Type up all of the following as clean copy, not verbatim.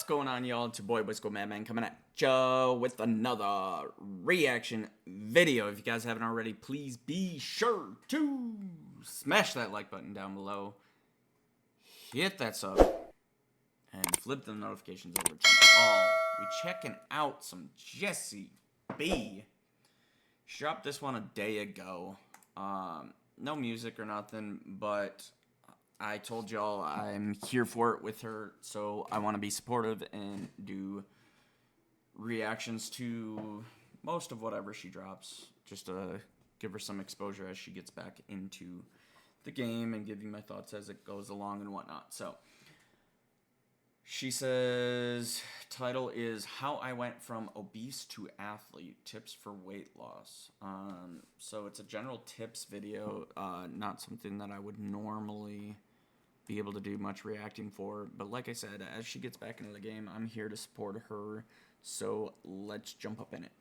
going on, y'all? It's your boy Wisco Madman coming at ya with another reaction video. If you guys haven't already, please be sure to smash that like button down below, hit that sub, and flip the notifications over to all. We checking out some Jessie B. She dropped this one a day ago. No music or nothing, but I told y'all I'm here for it with her, so I want to be supportive and do reactions to most of whatever she drops, just to give her some exposure as she gets back into the game and give you my thoughts as it goes along and whatnot. So she says, title is How I Went From Obese to Athlete, Tips for Weight Loss. So it's a general tips video, not something that I would normally be able to do much reacting for, but like I said, as she gets back into the game, I'm here to support her, so let's jump up in it.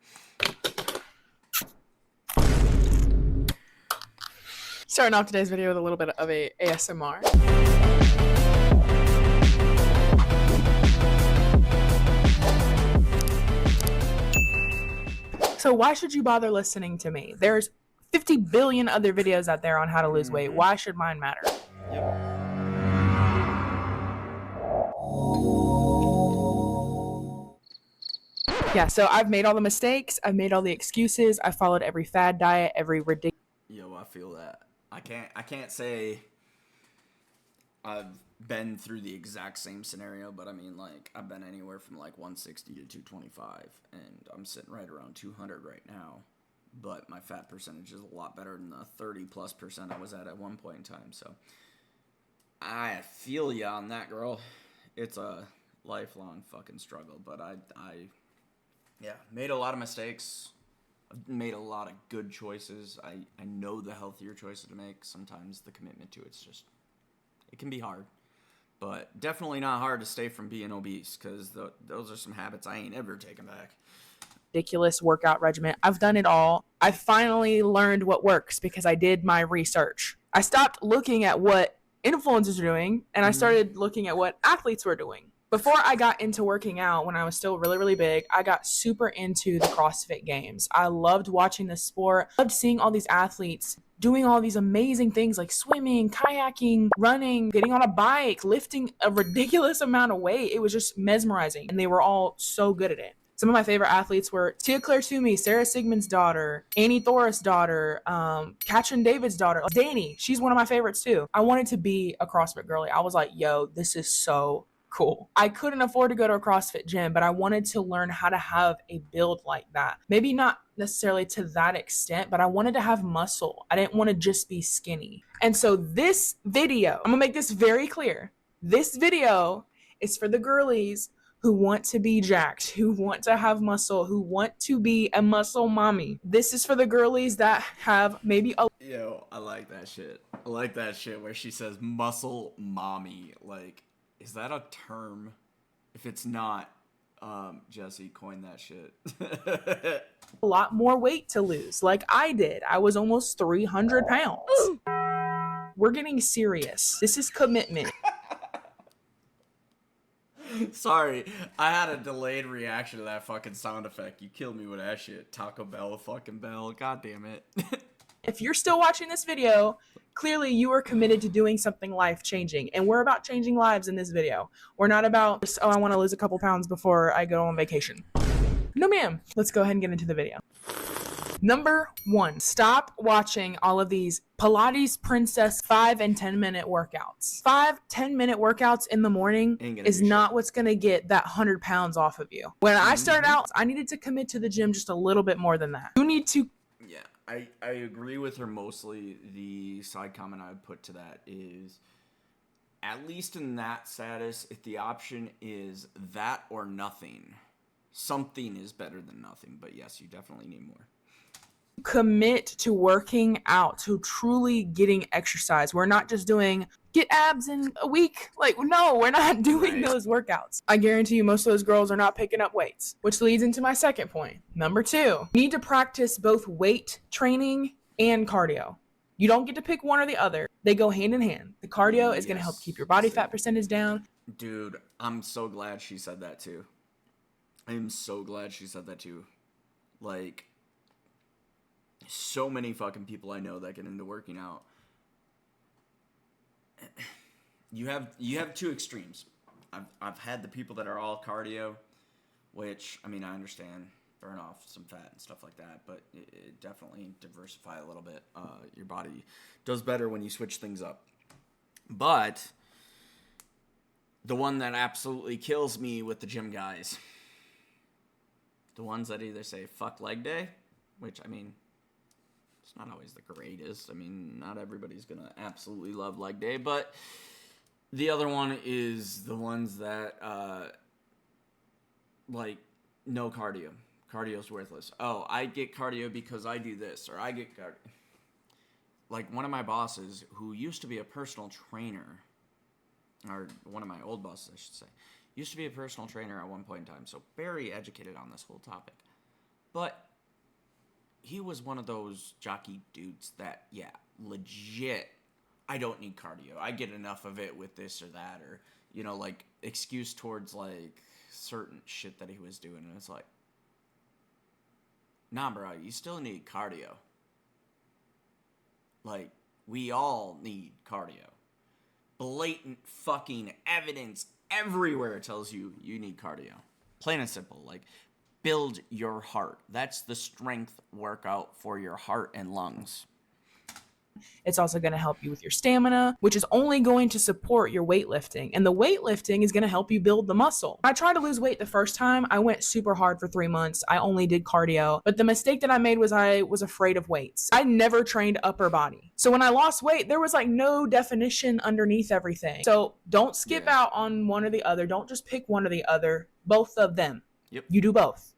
Starting off today's video with a little bit of a ASMR. So why should you bother listening to me? There's 50 billion other videos out there on how to lose weight. Why should mine matter? Yep. Yeah, so I've made all the mistakes. I've made all the excuses. I followed every fad diet, every ridiculous. Yo, I feel that. I can't say I've been through the exact same scenario, but I mean, like, I've been anywhere from like 160 to 225, and I'm sitting right around 200 right now. But my fat percentage is a lot better than the 30+% I was at one point in time. So I feel ya on that, girl. It's a lifelong fucking struggle, but I made a lot of mistakes. I've made a lot of good choices. I know the healthier choices to make. Sometimes the commitment to it's just, it can be hard. But definitely not hard to stay from being obese, because those are some habits I ain't ever taken back. Ridiculous workout regimen. I've done it all. I finally learned what works because I did my research. I stopped looking at what influencers are doing, and I started looking at what athletes were doing. Before I got into working out, when I was still really, really big, I got super into the CrossFit games. I loved watching this sport. I loved seeing all these athletes doing all these amazing things like swimming, kayaking, running, getting on a bike, lifting a ridiculous amount of weight. It was just mesmerizing, and they were all so good at it. Some of my favorite athletes were Tia Claire Toomey, Sarah Sigmund's daughter, Annie Thoris' daughter, Katrin David's daughter, Danny. She's one of my favorites too. I wanted to be a CrossFit girly. I was like, yo, this is so cool. I couldn't afford to go to a CrossFit gym, but I wanted to learn how to have a build like that. Maybe not necessarily to that extent, but I wanted to have muscle. I didn't want to just be skinny. And so this video, I'm gonna make this very clear. This video is for the girlies who want to be jacked, who want to have muscle, who want to be a muscle mommy. This is for the girlies that have maybe a... Yo, I like that shit. I like that shit where she says muscle mommy. Like, is that a term? If it's not, Jessie coined that shit. a lot more weight to lose, like I did. I was almost 300 pounds. We're getting serious. This is commitment. Sorry, I had a delayed reaction to that fucking sound effect. You killed me with that shit. Taco Bell, fucking bell. God damn it. If you're still watching this video, clearly you are committed to doing something life-changing. And we're about changing lives in this video. We're not about, oh, I want to lose a couple pounds before I go on vacation. No, ma'am. Let's go ahead and get into the video. Number 1, stop watching all of these Pilates Princess 5 and 10 minute workouts. 5-10 minute workouts in the morning is not what's going to get that 100 pounds off of you. When I started out, I needed to commit to the gym just a little bit more than that. You need to... Yeah, I agree with her mostly. The side comment I would put to that is, at least in that status, if the option is that or nothing, something is better than nothing. But yes, you definitely need more. Commit to working out, to truly getting exercise. We're not just doing get abs in a week. Like, no, we're not doing those workouts. I guarantee you most of those girls are not picking up weights, which leads into my second point. Number 2, you need to practice both weight training and cardio. You don't get to pick one or the other. They go hand in hand. The cardio is going to help keep your body fat percentage down. Dude, I'm so glad she said that too. I am so glad she said that too. Like, so many fucking people I know that get into working out. You have two extremes. I've had the people that are all cardio, which, I mean, I understand, burn off some fat and stuff like that, but it definitely diversify a little bit. Your body does better when you switch things up. But the one that absolutely kills me with the gym guys, the ones that either say fuck leg day, which, I mean, it's not always the greatest. I mean, not everybody's gonna absolutely love leg day, but the other one is the ones that like, no cardio. Cardio's worthless. Oh, I get cardio because I do this, or I get cardio. Like, one of my bosses, who used to be a personal trainer, or one of my old bosses, I should say, used to be a personal trainer at one point in time, so very educated on this whole topic. But he was one of those jockey dudes that, yeah, legit, I don't need cardio. I get enough of it with this or that, or, you know, like, excuse towards, like, certain shit that he was doing, and it's like, nah, bro, you still need cardio. Like, we all need cardio. Blatant fucking evidence everywhere tells you you need cardio. Plain and simple. Like, build your heart. That's the strength workout for your heart and lungs. It's also going to help you with your stamina, which is only going to support your weightlifting. And the weightlifting is going to help you build the muscle. I tried to lose weight the first time. I went super hard for 3 months. I only did cardio. But the mistake that I made was I was afraid of weights. I never trained upper body. So when I lost weight, there was like no definition underneath everything. So don't skip out on one or the other. Don't just pick one or the other. Both of them. Yep. You do both.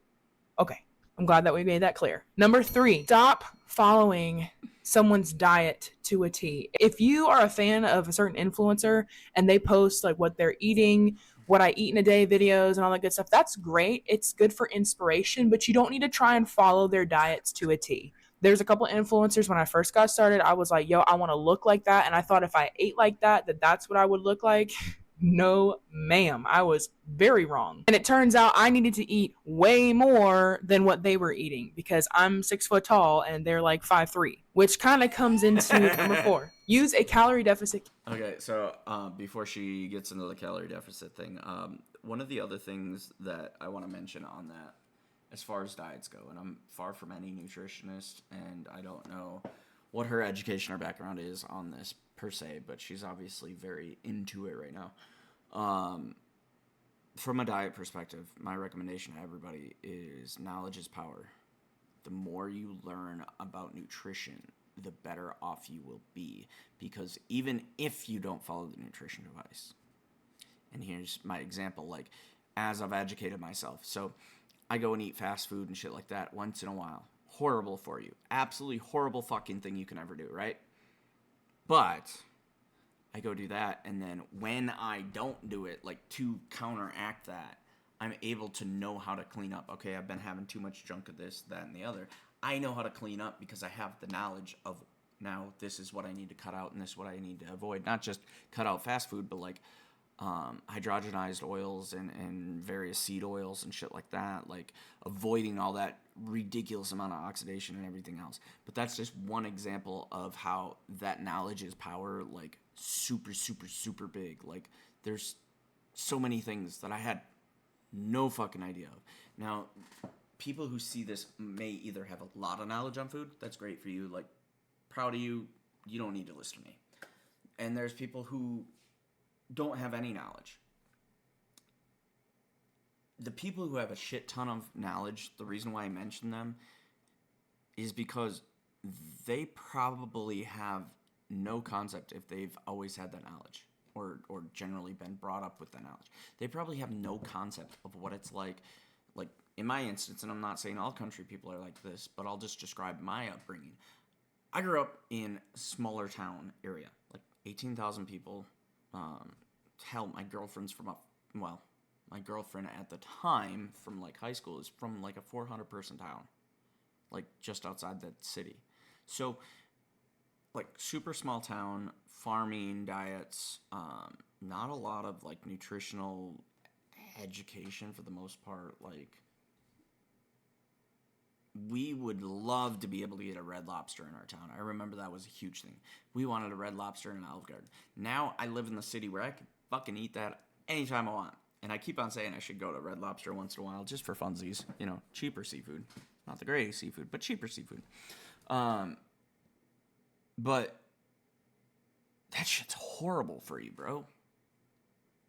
Okay. I'm glad that we made that clear. Number 3, stop following someone's diet to a T. If you are a fan of a certain influencer and they post like what they're eating, what I eat in a day videos and all that good stuff, that's great. It's good for inspiration, but you don't need to try and follow their diets to a T. There's a couple of influencers when I first got started, I was like, yo, I want to look like that. And I thought if I ate like that, that's what I would look like. No, ma'am. I was very wrong. And it turns out I needed to eat way more than what they were eating because I'm 6 foot tall and they're like 5'3", which kind of comes into number 4. Use a calorie deficit. Okay, so before she gets into the calorie deficit thing, one of the other things that I want to mention on that, as far as diets go, and I'm far from any nutritionist, and I don't know what her education or background is on this per se, but she's obviously very into it right now. From a diet perspective, my recommendation to everybody is knowledge is power. The more you learn about nutrition, the better off you will be. Because even if you don't follow the nutrition advice, and here's my example, like, as I've educated myself, so I go and eat fast food and shit like that once in a while. Horrible for you. Absolutely horrible fucking thing you can ever do, right? But I go do that, and then when I don't do it, like, to counteract that, I'm able to know how to clean up. Okay, I've been having too much junk of this, that, and the other. I know how to clean up because I have the knowledge of, now this is what I need to cut out and this is what I need to avoid. Not just cut out fast food, but like hydrogenized oils and various seed oils and shit like that, like avoiding all that ridiculous amount of oxidation and everything else. But that's just one example of how that knowledge is power, like super, super, super big. Like, there's so many things that I had no fucking idea of. Now, people who see this may either have a lot of knowledge on food. That's great for you. Like, proud of you. You don't need to listen to me. And there's people who don't have any knowledge. The people who have a shit ton of knowledge, the reason why I mention them is because they probably have no concept if they've always had that knowledge or generally been brought up with that knowledge. They probably have no concept of what it's like in my instance, and I'm not saying all country people are like this, but I'll just describe my upbringing. I grew up in a smaller town area, like 18,000 people. Hell, my girlfriend's from my girlfriend at the time from like high school is from like a 400 person town, like just outside that city. So like super small town farming diets, not a lot of like nutritional education for the most part. Like, we would love to be able to get a Red Lobster in our town. I remember that was a huge thing. We wanted a Red Lobster in Olive Garden. Now I live in the city where I can fucking eat that anytime I want. And I keep on saying I should go to Red Lobster once in a while just for funsies. You know, cheaper seafood. Not the greatest seafood, but cheaper seafood. But that shit's horrible for you, bro.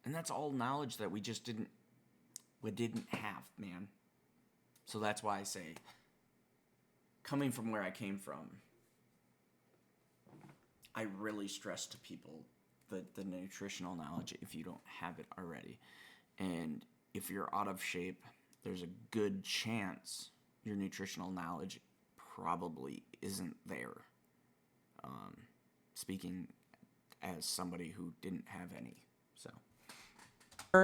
And that's all knowledge that we didn't have, man. So that's why I say, coming from where I came from, I really stress to people the nutritional knowledge if you don't have it already. And if you're out of shape, there's a good chance your nutritional knowledge probably isn't there. Speaking as somebody who didn't have any, so.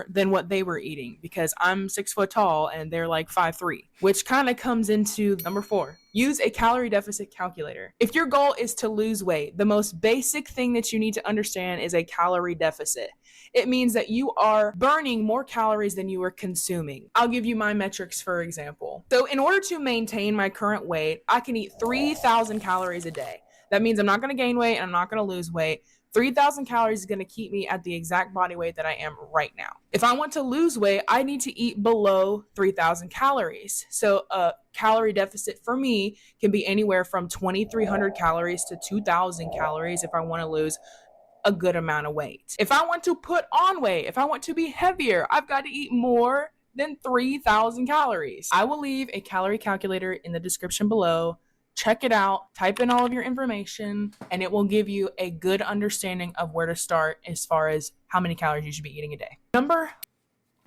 Than what they were eating, because I'm 6 foot tall and they're like 5'3", which kind of comes into number 4. Use a calorie deficit calculator. If your goal is to lose weight, the most basic thing that you need to understand is a calorie deficit. It means that you are burning more calories than you are consuming. I'll give you my metrics, for example. So in order to maintain my current weight, I can eat 3,000 calories a day. That means I'm not going to gain weight and I'm not going to lose weight. 3,000 calories is going to keep me at the exact body weight that I am right now. If I want to lose weight, I need to eat below 3,000 calories. So a calorie deficit for me can be anywhere from 2,300 calories to 2,000 calories if I want to lose a good amount of weight. If I want to put on weight, if I want to be heavier, I've got to eat more than 3,000 calories. I will leave a calorie calculator in the description below. Check it out, type in all of your information, and it will give you a good understanding of where to start as far as how many calories you should be eating a day.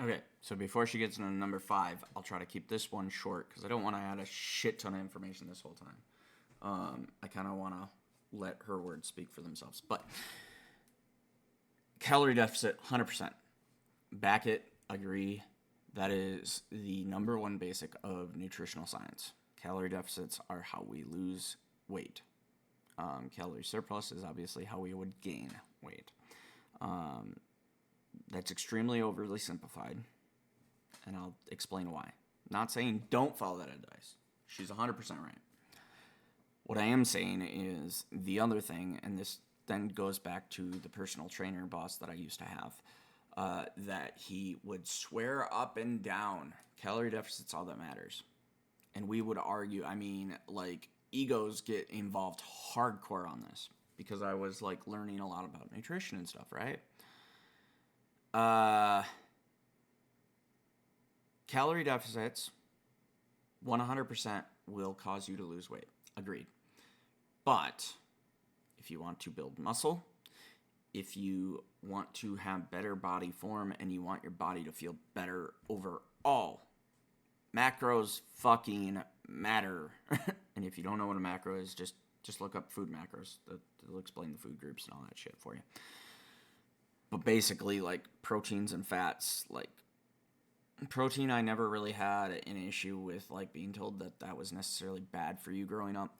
Okay, so before she gets into number 5, I'll try to keep this one short because I don't want to add a shit ton of information this whole time. I kind of want to let her words speak for themselves. But calorie deficit, 100%. Back it, agree. That is the number one basic of nutritional science. Calorie deficits are how we lose weight. Calorie surplus is obviously how we would gain weight. That's extremely overly simplified, and I'll explain why. Not saying don't follow that advice. She's 100% right. What I am saying is the other thing, and this then goes back to the personal trainer boss that I used to have, that he would swear up and down, calorie deficit's all that matters. And we would argue, I mean, like, egos get involved hardcore on this because I was, like, learning a lot about nutrition and stuff, right? Calorie deficits, 100% will cause you to lose weight. Agreed. But if you want to build muscle, if you want to have better body form and you want your body to feel better overall, macros fucking matter. And if you don't know what a macro is, just look up food macros. They'll explain the food groups and all that shit for you. But basically, like, proteins and fats, like, protein, I never really had an issue with, like, being told that was necessarily bad for you growing up.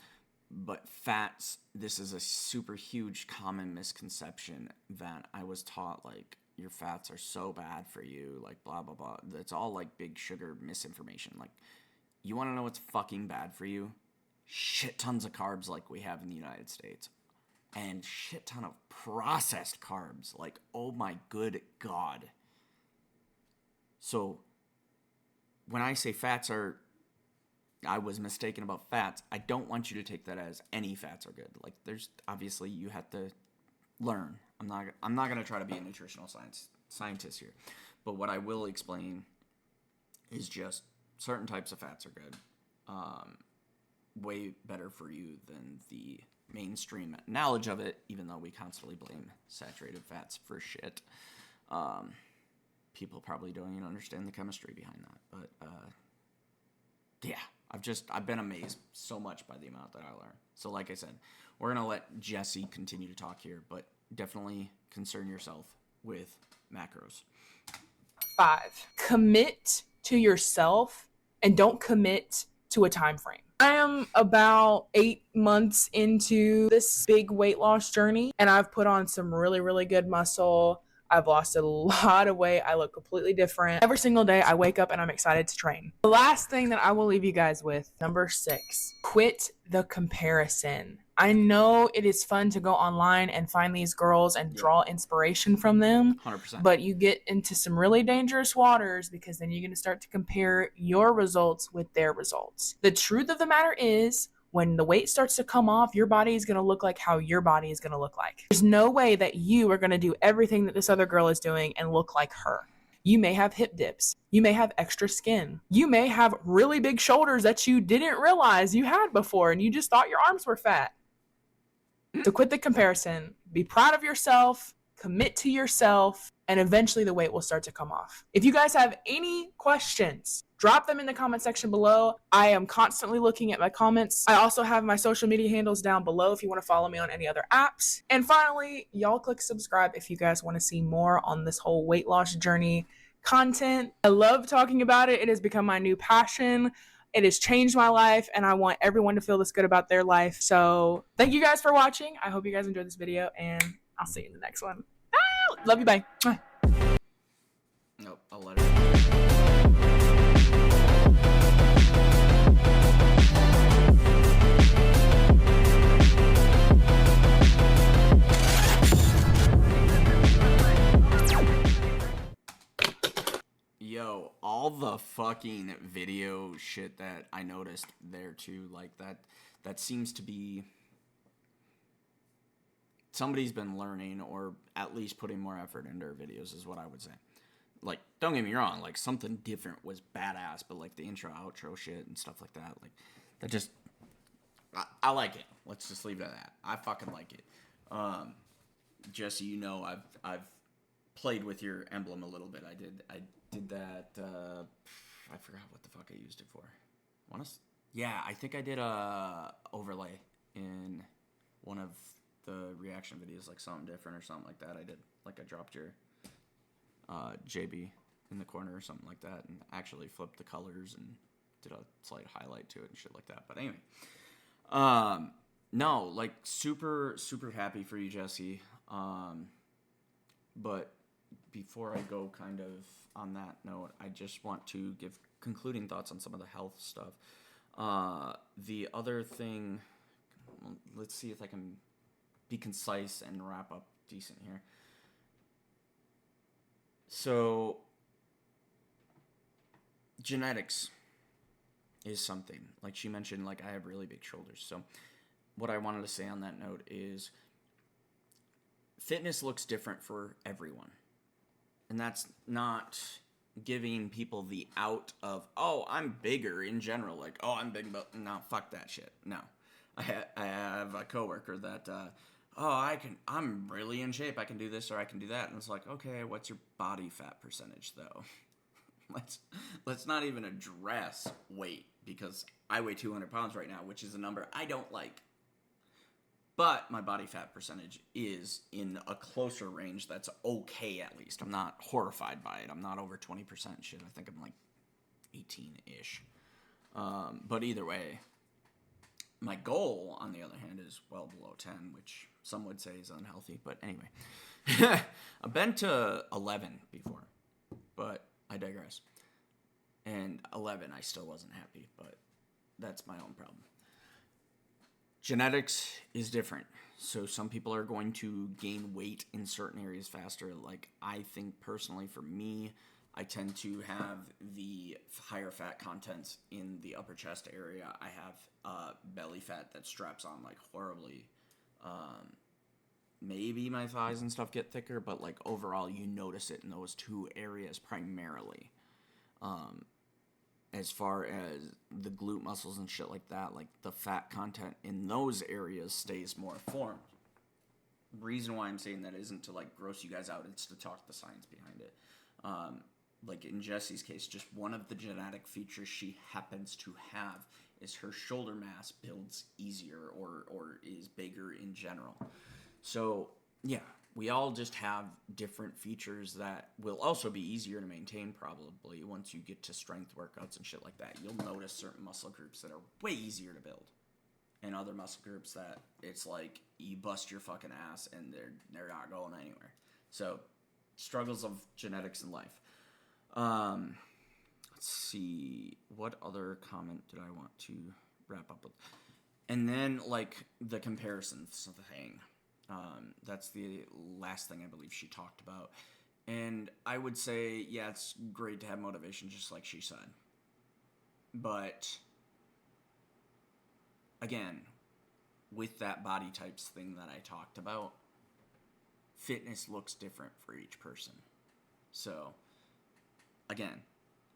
But fats, this is a super huge common misconception that I was taught, like, your fats are so bad for you, like, blah, blah, blah. It's all, like, big sugar misinformation. Like, you want to know what's fucking bad for you? Shit tons of carbs like we have in the United States. And shit ton of processed carbs. Like, oh my good God. So, when I say I was mistaken about fats, I don't want you to take that as any fats are good. Like, there's, obviously, you have to learn. I'm not going to try to be a nutritional scientist here. But what I will explain is just certain types of fats are good. Way better for you than the mainstream knowledge of it, even though we constantly blame saturated fats for shit. People probably don't even understand the chemistry behind that. But, yeah, I've been amazed so much by the amount that I learned. So like I said, we're going to let Jessie continue to talk here, but definitely concern yourself with macros. 5, commit to yourself and don't commit to a time frame. I am about 8 months into this big weight loss journey, and I've put on some really, really good muscle. I've lost a lot of weight. I look completely different. Every single day I wake up and I'm excited to train. The last thing that I will leave you guys with, number 6, quit the comparison. I know it is fun to go online and find these girls and draw inspiration from them, 100%. but you get into some really dangerous waters because then you're going to start to compare your results with their results. The truth of the matter is, when the weight starts to come off, your body is going to look like how your body is going to look like. There's no way that you are going to do everything that this other girl is doing and look like her. You may have hip dips. You may have extra skin. You may have really big shoulders that you didn't realize you had before and you just thought your arms were fat. So quit the comparison. Be proud of yourself. Commit to yourself. And eventually the weight will start to come off. If you guys have any questions, drop them in the comment section below. I am constantly looking at my comments. I also have my social media handles down below if you want to follow me on any other apps. And finally, y'all click subscribe if you guys want to see more on this whole weight loss journey content. I love talking about it. It has become my new passion. It has changed my life, and I want everyone to feel this good about their life. So thank you guys for watching. I hope you guys enjoyed this video, and I'll see you in the next one. Love you, bye. Nope, I'll let her. Yo, all the fucking video shit that I noticed there too, like that seems to be somebody's been learning or at least putting more effort into their videos is what I would say. Like, don't get me wrong, like something different was badass, but like the intro outro shit and stuff like that, like that just I like it. Let's just leave it at that. I fucking like it. Jessie, you know I've played with your emblem a little bit. I did that I forgot what the fuck I used it for. I think I did a overlay in one of the reaction videos, like something different or something like that. I did like I dropped your JB in the corner or something like that and actually flipped the colors and did a slight highlight to it and shit like that. But anyway, no, like super happy for you, Jessie. But before I go kind of on that note, I just want to give concluding thoughts on some of the health stuff. The other thing, let's see if I can be concise and wrap up decent here. So, genetics is something. Like she mentioned, like I have really big shoulders. So, what I wanted to say on that note is fitness looks different for everyone. And that's not giving people the out of, oh, I'm bigger in general. Like, oh, I'm big, but no, fuck that shit. No. I have a coworker that, I'm really in shape. I can do this or I can do that. And it's like, okay, what's your body fat percentage though? Let's not even address weight because I weigh 200 pounds right now, which is a number I don't like. But my body fat percentage is in a closer range that's okay at least. I'm not horrified by it. I'm not over 20% shit. I think I'm like 18-ish. But either way, my goal, on the other hand, is well below 10, which some would say is unhealthy. But anyway, I've been to 11 before, but I digress. And 11, I still wasn't happy, but that's my own problem. Genetics is different. So some people are going to gain weight in certain areas faster. Like I think personally for me, I tend to have the higher fat content in the upper chest area. I have belly fat that straps on like horribly. Maybe my thighs and stuff get thicker, but like overall you notice it in those two areas primarily. As far as the glute muscles and shit like that, like the fat content in those areas stays more formed. Reason why I'm saying that isn't to like gross you guys out, it's to talk the science behind it. Like in Jessie's case, just one of the genetic features she happens to have is her shoulder mass builds easier or is bigger in general. So yeah, we all just have different features that will also be easier to maintain probably once you get to strength workouts and shit like that. You'll notice certain muscle groups that are way easier to build, and other muscle groups that it's like you bust your fucking ass and they're not going anywhere. So, struggles of genetics in life. Let's see, what other comment did I want to wrap up with? And then, like, the comparisons thing. That's the last thing I believe she talked about. And I would say, yeah, it's great to have motivation, just like she said. But, again, with that body types thing that I talked about, fitness looks different for each person. So, again,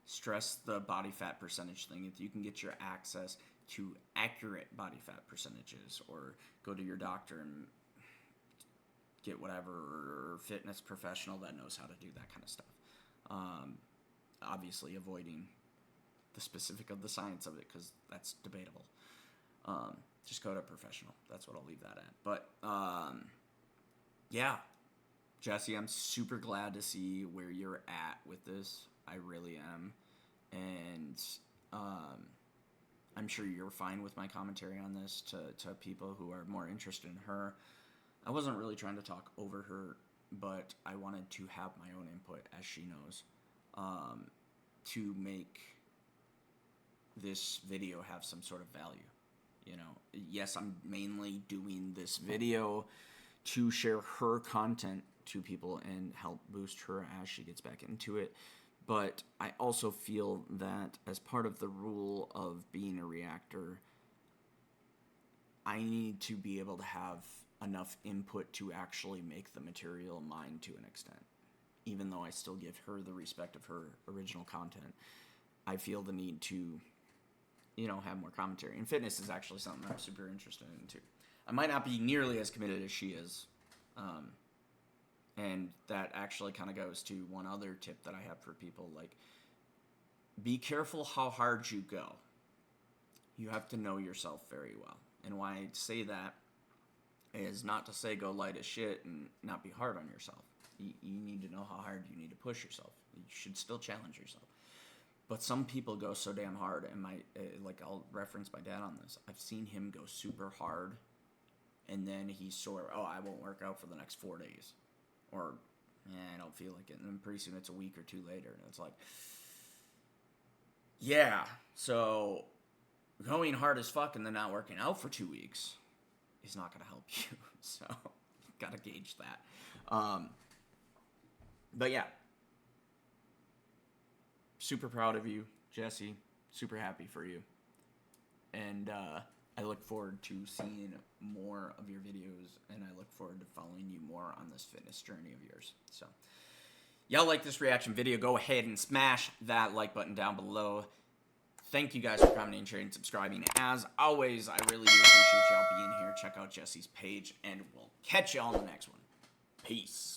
stress the body fat percentage thing. If you can get your access to accurate body fat percentages, or go to your doctor and get whatever fitness professional that knows how to do that kind of stuff. Obviously avoiding the specific of the science of it, because that's debatable. Just go to a professional. That's what I'll leave that at. But yeah, Jessie, I'm super glad to see where you're at with this. I really am. And I'm sure you're fine with my commentary on this to people who are more interested in her. I wasn't really trying to talk over her, but I wanted to have my own input, as she knows, to make this video have some sort of value. You know, yes, I'm mainly doing this video to share her content to people and help boost her as she gets back into it. But I also feel that as part of the rule of being a reactor, I need to be able to have enough input to actually make the material mine to an extent. Even though I still give her the respect of her original content, I feel the need to, you know, have more commentary. And fitness is actually something I'm super interested in too. I might not be nearly as committed as she is. And that actually kind of goes to one other tip that I have for people. Like, be careful how hard you go. You have to know yourself very well. And why I say that is not to say go light as shit and not be hard on yourself. You need to know how hard you need to push yourself. You should still challenge yourself. But some people go so damn hard, and like, I'll reference my dad on this. I've seen him go super hard, and then he's sore. Oh, I won't work out for the next 4 days. Or, I don't feel like it. And then pretty soon it's a week or two later, and it's like, yeah, so going hard as fuck and then not working out for 2 weeks is not going to help you. So, got to gauge that. But yeah, super proud of you, Jessie. Super happy for you. And I look forward to seeing more of your videos, and I look forward to following you more on this fitness journey of yours. So, y'all like this reaction video, go ahead and smash that like button down below. Thank you guys for commenting, sharing, and subscribing. As always, I really do appreciate y'all being here. Check out Jessie's page, and we'll catch y'all on the next one. Peace.